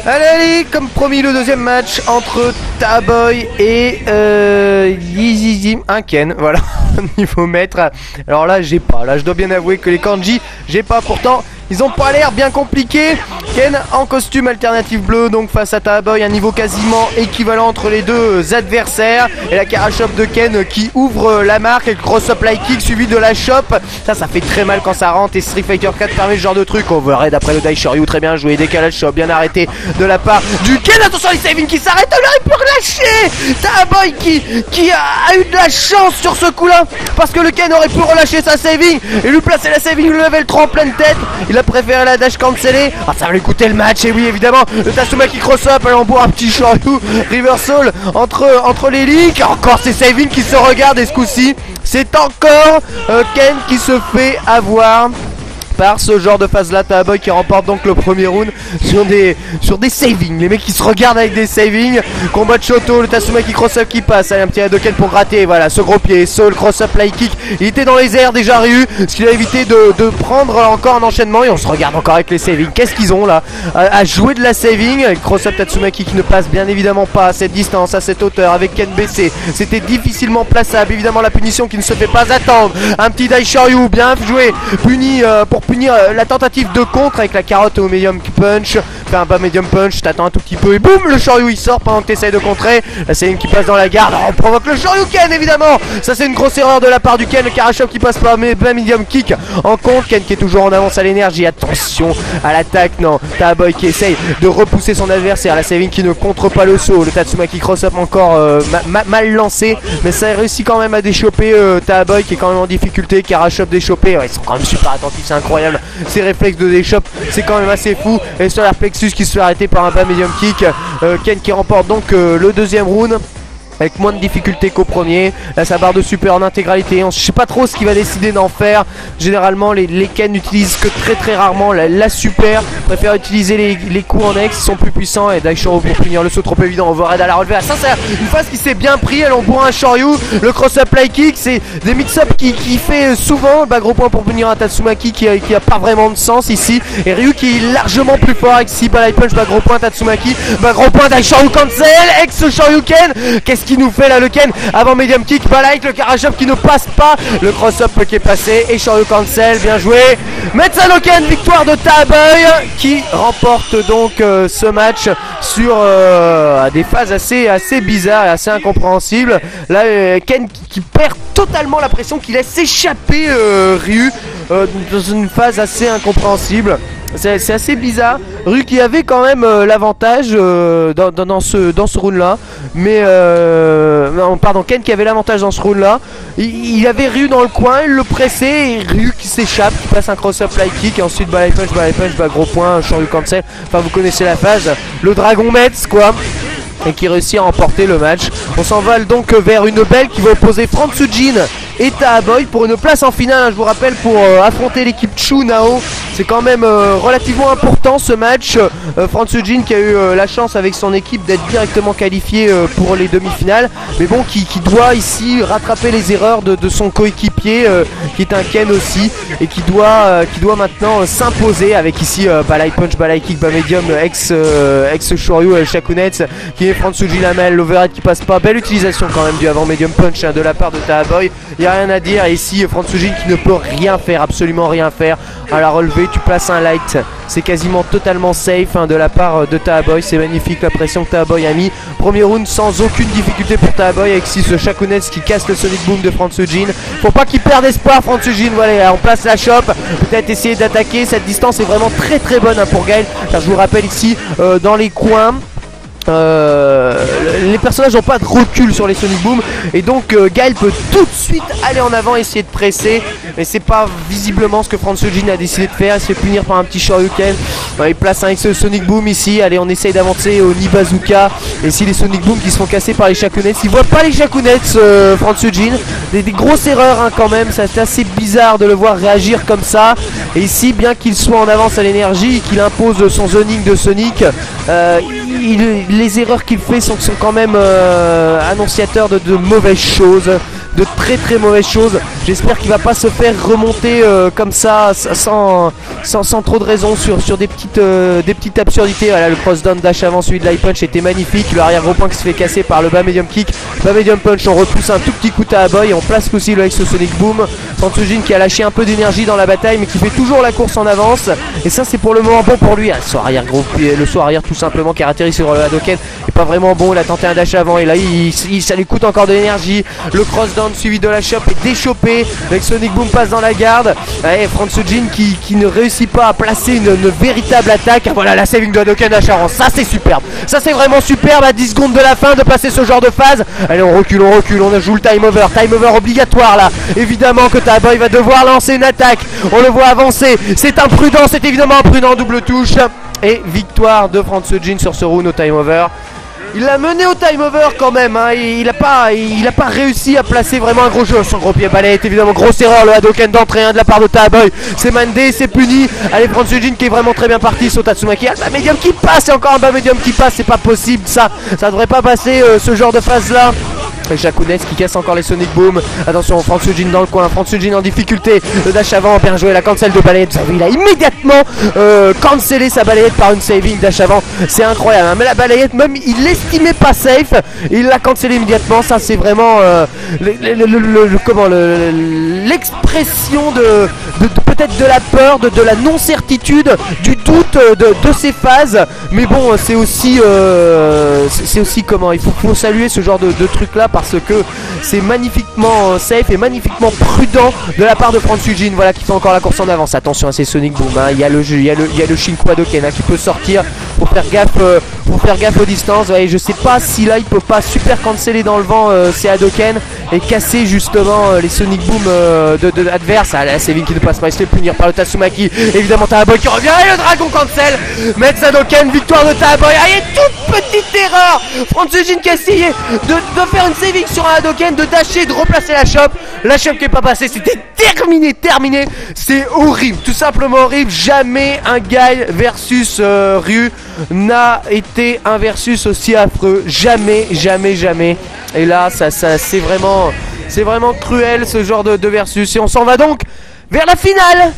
Allez, comme promis, le deuxième match entre Taboy et Yeezy, un Ken, voilà, niveau maître. Alors là, j'ai pas, là je dois bien avouer que les kanji, j'ai pas, pourtant ils ont pas l'air bien compliqués. Ken en costume alternatif bleu, donc face à Taboy, un niveau quasiment équivalent entre les deux adversaires. Et la Karachop de Ken qui ouvre la marque et le cross-up light kick suivi de la chop. Ça fait très mal quand ça rentre et Street Fighter 4 permet ce genre de truc. Overhead après le Daishoryu, très bien joué, décalage chop, bien arrêté de la part du Ken. Attention les saving qui s'arrête, on aurait pu relâcher Taboy qui a eu de la chance sur ce coup là, parce que le Ken aurait pu relâcher sa saving et lui placer la saving level 3 en pleine tête. Il a préféré la dash cancellée. Ah, ça va lui coûter le match. Et oui, évidemment, le Tatsumaki cross-up, elle envoie un petit Shoryu reversal entre les leaks. Encore ces savings qui se regardent, et ce coup-ci c'est encore Ken qui se fait avoir par ce genre de phase là. Taboy qui remporte donc le premier round sur des savings. Les mecs qui se regardent avec des savings. Combat de Shoto, le Tatsumaki cross-up qui passe. Allez, un petit Hadoken pour gratter. Voilà, ce gros pied, ce cross-up light kick. Il était dans les airs déjà, Ryu, ce qu'il a évité de prendre encore un enchaînement. Et on se regarde encore avec les savings. Qu'est-ce qu'ils ont là à jouer de la saving. Cross-up Tatsumaki qui ne passe bien évidemment pas à cette distance, à cette hauteur, avec Ken baissé. C'était difficilement plaçable. Évidemment, la punition qui ne se fait pas attendre. Un petit Daishoryu bien joué, puni pour punir la tentative de contre avec la carotte au medium punch. Enfin, pas medium punch, t'attends un tout petit peu et boum, le Shoryu il sort pendant que t'essayes de contrer. La Céline qui passe dans la garde, on provoque le Shoryuken évidemment. Ça c'est une grosse erreur de la part du Ken. Le Karachop qui passe par medium kick en contre. Ken qui est toujours en avance à l'énergie. Attention à l'attaque, non, Taboy qui essaye de repousser son adversaire. La Saving qui ne contre pas le saut. Le Tatsumaki cross-up encore mal lancé, mais ça a réussi quand même à déchoper Taboy qui est quand même en difficulté. Karachop déchopé, ouais, ils sont quand même super attentifs, c'est incroyable. Ces réflexes de déchop, c'est quand même assez fou. Et sur la plexus qui se fait arrêter par un bas medium kick. Ken qui remporte donc le deuxième round avec moins de difficulté qu'au premier. Là sa barre de super en intégralité. Je sais pas trop ce qu'il va décider d'en faire. Généralement les Ken n'utilisent que très rarement la super. Préfèrent utiliser les coups en X, ils sont plus puissants. Et Daishoryu pour punir le saut trop évident. Overhead à la relevée. Ça c'est une phase qui s'est bien pris. Elle envoie un Shoryu. Le cross-up light kick, c'est des mix-up qui fait souvent. Bah, gros point pour punir un Tatsumaki qui a pas vraiment de sens ici. Et Ryu qui est largement plus fort avec 6 light punch. Bah, gros point Tatsumaki. Bah, gros point Daishoryu cancel. Ex Shoryuken. Qu'est-ce qu'il nous fait là le Ken avant medium kick, Balaik, le Karachop qui ne passe pas, le cross-up qui est passé et Shoryu cancel, bien joué. Metsano Ken, victoire de Taboy qui remporte donc ce match sur des phases assez bizarres et assez incompréhensibles. Là Ken qui perd totalement la pression, qui laisse s'échapper Ryu dans une phase assez incompréhensible. C'est assez bizarre. Ryu qui avait quand même l'avantage dans ce round là. Mais non, pardon, Ken qui avait l'avantage dans ce round là. Il avait Ryu dans le coin, il le pressait et Ryu qui s'échappe, qui passe un cross-up light kick et ensuite balai punch, bah, gros point, Shoryu cancel. Enfin vous connaissez la phase. Le Dragon Metz quoi. Et qui réussit à remporter le match. On s'envole donc vers une belle qui va opposer Fransujin et Taboy pour une place en finale, hein, je vous rappelle, pour affronter l'équipe Chu Nao. C'est quand même relativement important ce match. Fransujin qui a eu la chance avec son équipe d'être directement qualifié pour les demi-finales, mais bon qui doit ici rattraper les erreurs de son coéquipier qui est un Ken aussi, et qui doit maintenant s'imposer avec ici balai punch, balai kick, bas medium, ex Shoryu Shakunets qui est Fransujin Lamel, l'overhead qui passe pas. Belle utilisation quand même du avant medium punch, hein, de la part de Taboy. Il n'y a rien à dire. Et ici Fransujin qui ne peut rien faire, absolument rien faire. À la relevée tu places un light, c'est quasiment totalement safe, hein, de la part de Taboy. C'est magnifique la pression que Taboy a mis. Premier round sans aucune difficulté pour Taboy avec ici ce Shakunets qui casse le Sonic Boom de Fransujin. Faut pas qu'il perde espoir Fransujin. Voilà, on place la chop, peut-être essayer d'attaquer. Cette distance est vraiment très bonne, hein, pour Gaël, car je vous rappelle ici dans les coins les personnages n'ont pas de recul sur les Sonic Boom, et donc Gaël peut tout de suite aller en avant, essayer de presser, mais c'est pas visiblement ce que Fransujin a décidé de faire. Il se fait punir par un petit Shoryuken. Il place un X Sonic Boom ici. Allez, on essaye d'avancer au Nibazooka. Et ici les Sonic Boom qui se font casser par les Shakunets. Il voit pas les Shakunets Fransujin. Des grosses erreurs, hein, quand même. C'est assez bizarre de le voir réagir comme ça. Et ici, bien qu'il soit en avance à l'énergie et qu'il impose son zoning de Sonic, les erreurs qu'il fait sont quand même annonciateurs de mauvaises choses. de très très mauvaises choses. J'espère qu'il va pas se faire remonter comme ça sans trop de raison sur des petites absurdités. Voilà, le cross down dash avant suivi de l'high punch était magnifique. Le arrière gros point qui se fait casser par le bas medium kick, bas medium punch. On repousse un tout petit coup à Boy et on place aussi le Exosonic Boom. Fransujin qui a lâché un peu d'énergie dans la bataille mais qui fait toujours la course en avance, et ça c'est pour le moment bon pour lui. Le saut arrière gros pied, le saut arrière tout simplement qui a atterri sur le Hadoken est pas vraiment bon. Il a tenté un dash avant et là ça lui coûte encore de l'énergie. Le cross down suivi de la chop est déchopé. L'exosonic Boom passe dans la garde. Et Fransujin qui ne réussit pas à placer une véritable attaque. Voilà la saving de Hadoken d'Acharon, ça c'est superbe, ça c'est vraiment superbe à 10 secondes de la fin de passer ce genre de phase. Allez, on recule, on joue le time over obligatoire là. Évidemment que Taboy va devoir lancer une attaque. On le voit avancer, c'est imprudent, c'est évidemment imprudent. Double touche et victoire de Fransujin sur ce round au time over. Il l'a mené au time over quand même, hein. Il a pas réussi à placer vraiment un gros jeu. Son gros pied balai est évidemment grosse erreur. Le Hadoken d'entrée 1 de la part de Taboy. C'est Mandé, c'est puni. Allez, Fransujin qui est vraiment très bien parti. Sur Tatsumaki, un bas médium qui passe et encore un bas médium qui passe. C'est pas possible ça devrait pas passer ce genre de phase là. Jakunes qui casse encore les Sonic Boom. Attention, Fransujin dans le coin, Fransujin en difficulté. Le dash avant, bien joué, la cancel de balayette. Vous savez, il a immédiatement cancellé sa balayette par une saving dash avant. C'est incroyable, hein. Mais la balayette, même il l'estimait pas safe, il l'a cancellé immédiatement. Ça c'est vraiment l'expression de peut-être de la peur, de la non-certitude, du doute de ces phases. Mais bon, c'est aussi comment il faut saluer ce genre de truc là, parce que c'est magnifiquement safe et magnifiquement prudent de la part de Fransujin. Voilà, qui fait encore la course en avance. Attention à ces Sonic Boom, hein. Il y a le Shinku Hadoken, hein, qui peut sortir. Faut faire gaffe aux distances. Ouais, je sais pas si là il peut pas super canceller dans le vent ces Hadoken et casser justement les Sonic Boom de l'adverse. Ah, la saving qui ne passe pas, il se fait punir par le Tatsumaki. Évidemment Taboy qui revient et le dragon cancel. Metz Hadoken, victoire de Taboy. Ah, il y a une toute petite erreur. Fransujin qui a essayé de faire une saving sur un Hadoken, de dasher, de replacer la chop. La chop qui est pas passée, c'était terminé. C'est horrible, tout simplement horrible. Jamais un Guile versus Ryu n'a été un versus aussi affreux. Jamais. Et là, ça c'est vraiment cruel ce genre de versus. Et on s'en va donc vers la finale.